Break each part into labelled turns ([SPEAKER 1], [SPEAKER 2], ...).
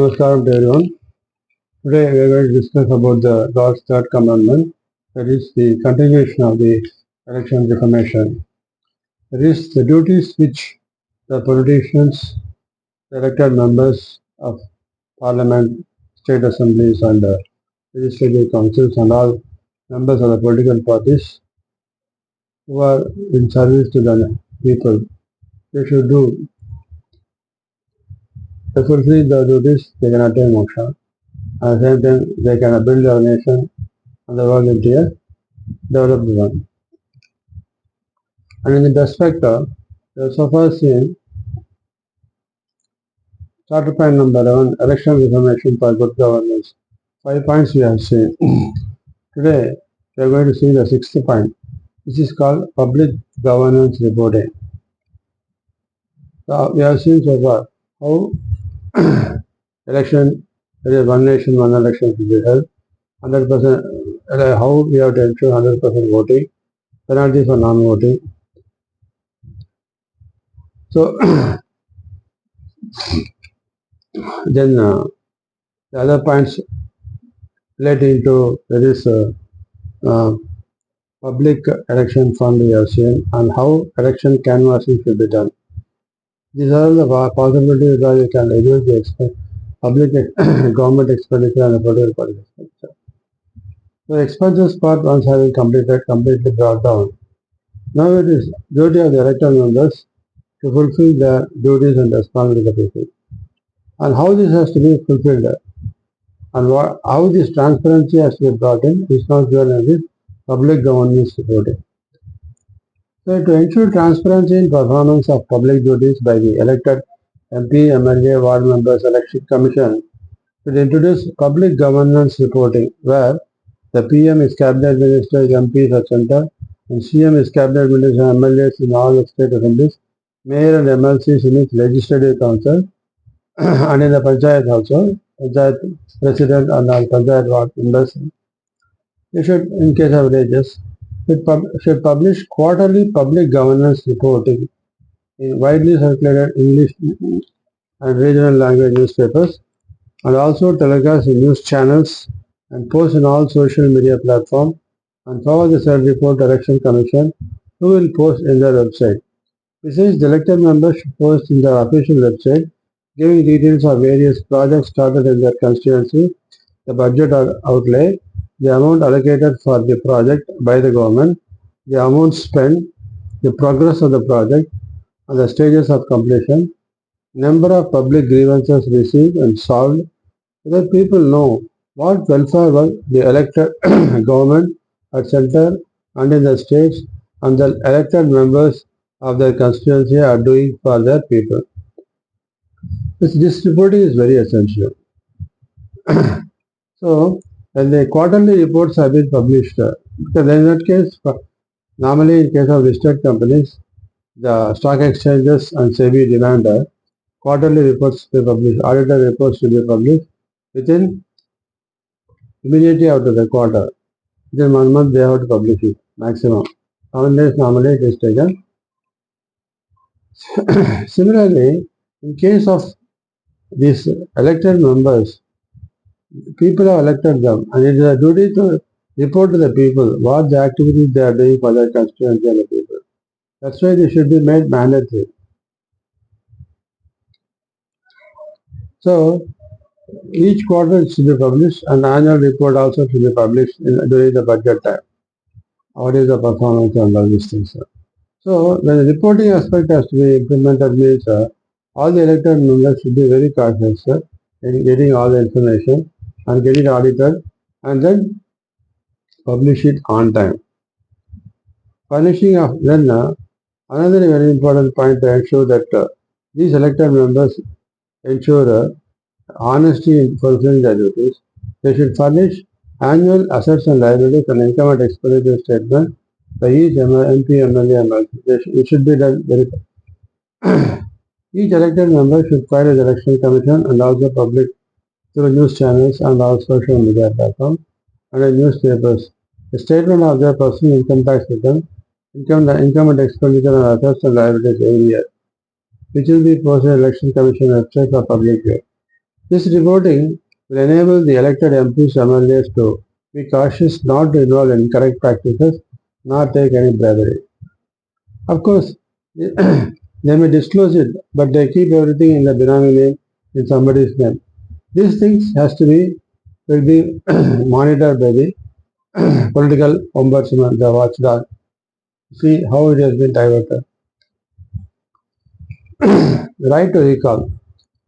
[SPEAKER 1] Namaskaram to everyone. Today we are going to discuss about the God's third commandment, that is the continuation of the Election Reformation. That is the duties which the politicians, the elected members of Parliament, state assemblies and legislative councils and all members of the political parties who are in service to the people, they should do. To fulfill the duties, they can attain moksha. At the same time, they can build our nation and the world into a developed one. And in the best factor, we have so far seen starter point number 11, election reformation for good governance. 5 points we have seen. Today, we are going to see the sixth point. This is called public governance reporting. So we have seen so far how election, there is one nation, one election to be held, 100%, how we have to ensure 100% voting, penalty for non-voting. So, then the other points relating to there is public election fund we have seen and how election canvassing should be done. These are the possibilities where you can reduce the public government expenditure and the political party expenditure. So expenses part once having completely brought down. Now it is duty of the elected members to fulfill their duties and responsibilities of the people. And how this has to be fulfilled and how this transparency has to be brought in is not given in this public governance reporting. So to ensure transparency in performance of public duties by the elected MP, MLA, ward members, election commission should introduce public governance reporting where the PM is cabinet minister, MPs at center, and CM is cabinet minister, MLAs in all the state assemblies, mayor and MLCs in its legislative council, and in the panchayat also, panchayat president and all panchayat ward members. They should, in case of villages, should publish quarterly public governance reporting in widely circulated English and regional language newspapers, and also telecast in news channels and post in all social media platforms, and forward the said report to Election Commission, who will post in their website. Besides, the elected members should post in their official website, giving details of various projects started in their constituency, the budget outlay, the amount allocated for the project by the government, the amount spent, the progress of the project, and the stages of completion, number of public grievances received and solved, so that people know what welfare work the elected government at center and in the states and the elected members of their constituency are doing for their people. This reporting is very essential. So, when the quarterly reports have been published, because in that case, normally in case of listed companies, the stock exchanges and SEBI demand quarterly reports to be published, auditor reports to be published within immediately after the quarter. Within 1 month they have to publish it, maximum. 7 days normally it is taken. Similarly, in case of these elected members, people have elected them and it is a duty to report to the people what the activities they are doing for their constituency and the people. That's why they should be made mandatory. So, each quarter it should be published and annual report also should be published during the budget time. What is the performance and all these things. So, when the reporting aspect has to be implemented means all the elected members should be very cautious in getting all the information and get it audited and then publish it on time. Furnishing of then another very important point to ensure that these elected members ensure honesty in fulfilling their duties. They should furnish annual assets and liabilities and income and expenditure statement by each MP, MLA, MLC. It should be done very Each elected member should file with the Election Commission and also public through news channels and all social media platforms and in newspapers. A statement of their personal income tax return, income and expenditure and assets and liabilities every year, which will be posted on Election Commission website for public view. This reporting will enable the elected MPs and MLAs to be cautious not to involve in incorrect practices, nor take any bribery. Of course, they may disclose it, but they keep everything in the benami name, in somebody's name. These things will be monitored by the political ombudsman, the watchdog. See how it has been diverted. The right to recall.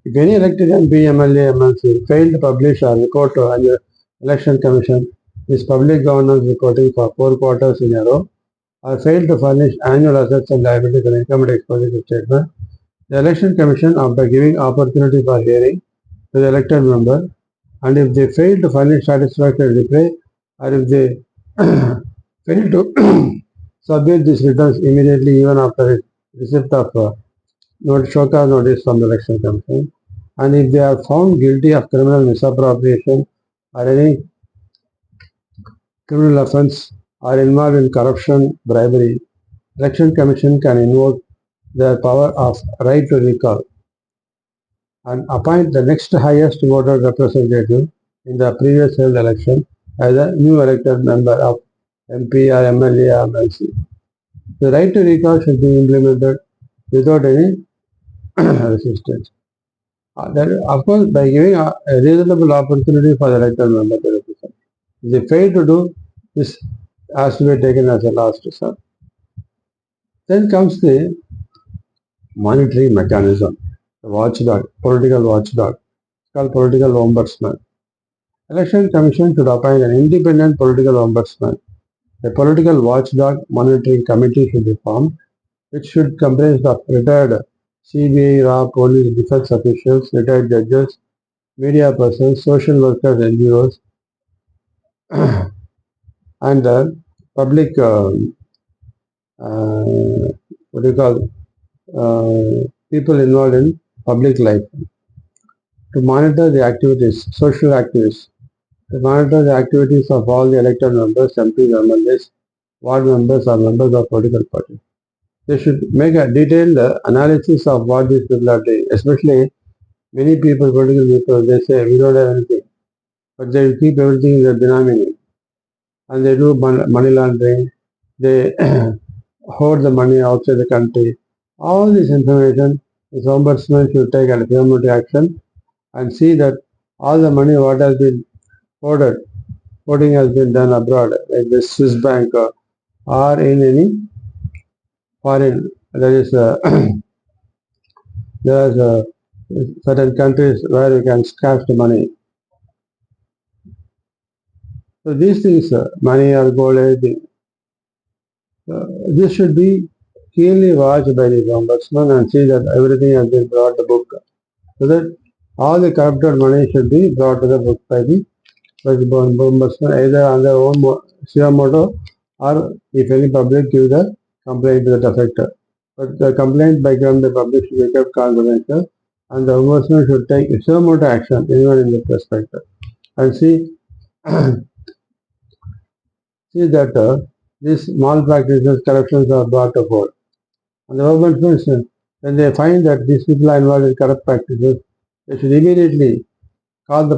[SPEAKER 1] If any elected MP, MLA, MLC failed to publish or report to the Election Commission his public governance reporting for 4 quarters in a row, or failed to furnish annual assets and liabilities and income and expenditure statement, the Election Commission, after giving opportunity for hearing to the elected member, and if they fail to furnish satisfactory reply, or if they fail to submit these returns immediately even after receipt of show cause notice from the Election Commission, and if they are found guilty of criminal misappropriation or any criminal offence or involved in corruption, bribery, Election Commission can invoke their power of right to recall and appoint the next highest voter representative in the previous held election as a new elected member of MP or MLA or MLC. The right to recall should be implemented without any resistance. Of course, by giving a reasonable opportunity for the elected member to represent. If they fail to do, this has to be taken as a last resort. Then comes the monitoring mechanism, the watchdog, political watchdog, called political ombudsman. Election Commission should appoint an independent political ombudsman. A political watchdog monitoring committee should be formed, which should comprise of retired CBI, RA, police, defense officials, retired judges, media persons, social workers, NGOs, and public, people involved in public life to monitor the activities, social activities, to monitor the activities of all the elected members, MPs, MLAs, ward members, or members of political parties. They should make a detailed analysis of what these people are doing, especially many people, political people, they say we don't have anything, but they will keep everything in their benami and they do money laundering, they hoard the money outside the country. All this information, the ombudsman should take an affirmative action and see that all the money what has been hoarding has been done abroad, like the Swiss bank or in any foreign. There are certain countries where you can cash the money. So these things, money or gold, anything, this should be keenly watched by the ombudsman and see that everything has been brought to the book. So that all the corrupted money should be brought to the book by the ombudsman, either on their own motto or if any public give the complaint to that effect. But the complaint by the public should be kept confidential and the ombudsman should take motto action even in the perspective and see that these malpractices, corruptions are brought about. And the ombudsman, when they find that these people are involved in corrupt practices, they should immediately call the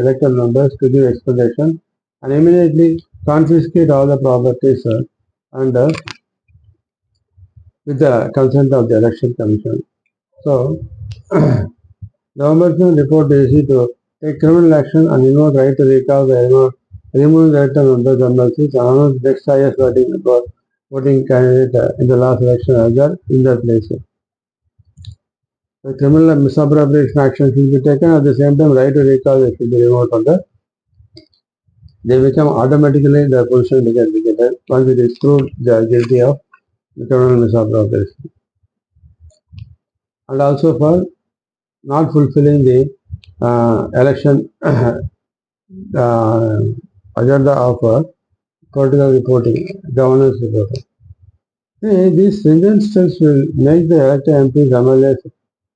[SPEAKER 1] elected members to give explanation and immediately confiscate all the properties and with the consent of the Election Commission. So, the ombudsman report is to take criminal action and invoke right to recall the remove the elected members and MLCs and announce the next highest voting candidate in the last election as well in their places. The criminal misappropriation action should be taken at the same time right to recall should be removed from they become automatically their position becomes vacated once it is proved they are guilty of criminal misappropriation. And also for not fulfilling the election agenda of political reporting, governance reporting. These stringent steps will make the elected MPs, MLAs,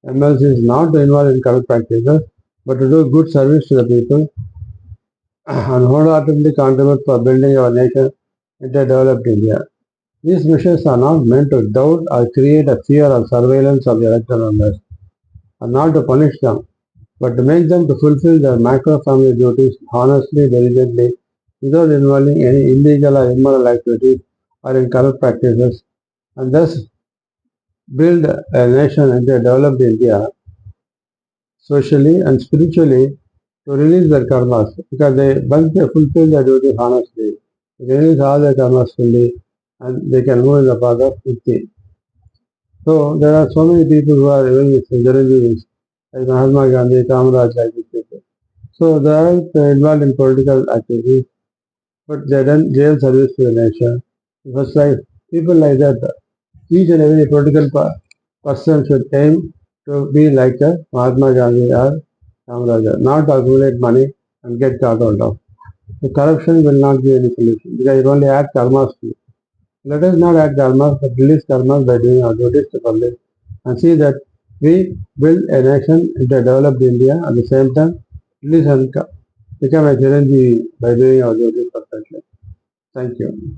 [SPEAKER 1] MLCs not to involve in corrupt practices, but to do good service to the people and wholeheartedly contribute for building our nation into a developed India. These measures are not meant to doubt or create a fear or surveillance of the elected members, and not to punish them, but to make them to fulfill their macro family duties honestly, diligently, without involving any illegal or immoral activities or in corrupt practices, and thus build a nation into a developed India socially and spiritually to release their karmas, because once they fulfill their duties honestly, they release all their karmas fully and they can move in the path of Mukti. So there are so many people who are even with Jaranjeevis, like Mahatma Gandhi, Kamaraj, like these people. So they aren't involved in political activities, but they done real service to the nation. Because like people like that, each and every political person should aim to be like a Mahatma Gandhi or Kamaraj, not accumulate money and get caught out of. The corruption will not be any solution because it only adds karmas to you. Let us not add karmas, but release karmas by doing our duties to public and see that we build a nation into a developed India at the same time release and become a Chiranjeevi by doing our duties perfectly. Thank you.